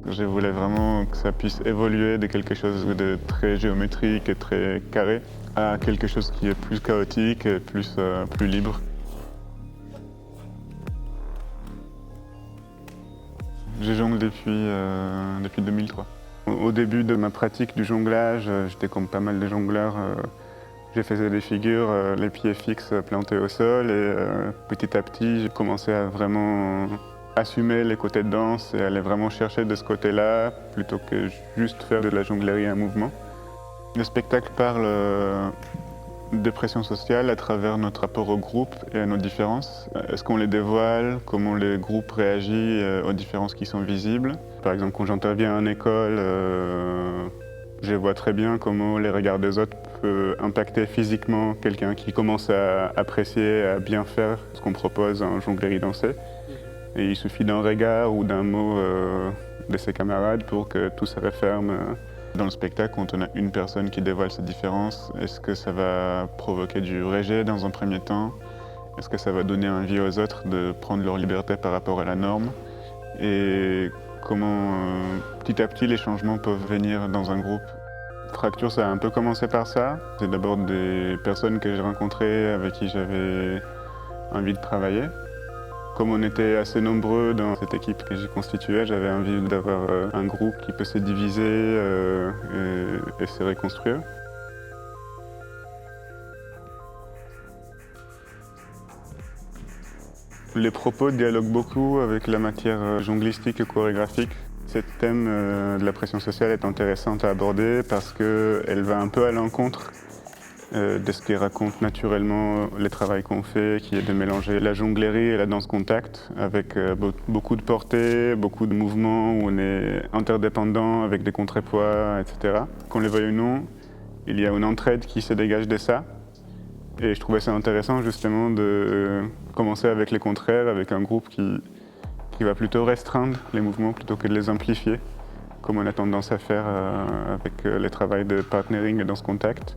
Je voulais vraiment que ça puisse évoluer de quelque chose de très géométrique et très carré à quelque chose qui est plus chaotique et plus libre. Je jongle depuis 2003. Au début de ma pratique du jonglage, j'étais comme pas mal de jongleurs. Je faisais des figures, les pieds fixes plantés au sol et petit à petit, j'ai commencé à vraiment assumer les côtés de danse et aller vraiment chercher de ce côté-là plutôt que juste faire de la jonglerie en mouvement. Le spectacle parle de pression sociale à travers notre rapport au groupe et à nos différences. Est-ce qu'on les dévoile? Comment les groupes réagissent aux différences qui sont visibles? Par exemple, quand j'interviens en école, je vois très bien comment les regards des autres peuvent impacter physiquement quelqu'un qui commence à apprécier, à bien faire ce qu'on propose en jonglerie dansée. Et il suffit d'un regard ou d'un mot de ses camarades pour que tout se referme. Dans le spectacle, quand on a une personne qui dévoile ses différences, est-ce que ça va provoquer du rejet dans un premier temps? Est-ce que ça va donner envie aux autres de prendre leur liberté par rapport à la norme? Et comment petit à petit les changements peuvent venir dans un groupe? Fracture, ça a un peu commencé par ça. C'est d'abord des personnes que j'ai rencontrées avec qui j'avais envie de travailler. Comme on était assez nombreux dans cette équipe que j'ai constituée, j'avais envie d'avoir un groupe qui peut se diviser et se reconstruire. Les propos dialoguent beaucoup avec la matière jonglistique et chorégraphique. Ce thème de la pression sociale est intéressant à aborder parce qu'elle va un peu à l'encontre de ce qui raconte naturellement le travail qu'on fait, qui est de mélanger la jonglerie et la danse contact avec beaucoup de portées, beaucoup de mouvements où on est interdépendant avec des contrepoids, etc. Qu'on les veuille ou non, il y a une entraide qui se dégage de ça. Et je trouvais ça intéressant justement de commencer avec les contraires, avec un groupe qui va plutôt restreindre les mouvements plutôt que de les amplifier, comme on a tendance à faire avec le travail de partnering et danse contact.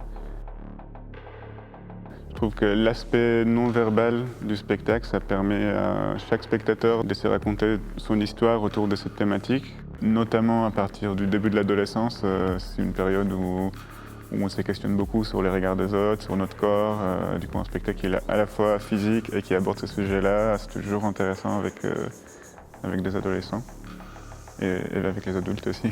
Je trouve que l'aspect non-verbal du spectacle, ça permet à chaque spectateur de se raconter son histoire autour de cette thématique, notamment à partir du début de l'adolescence. C'est une période où on se questionne beaucoup sur les regards des autres, sur notre corps. Du coup, un spectacle qui est à la fois physique et qui aborde ce sujet-là, c'est toujours intéressant avec des adolescents et avec les adultes aussi.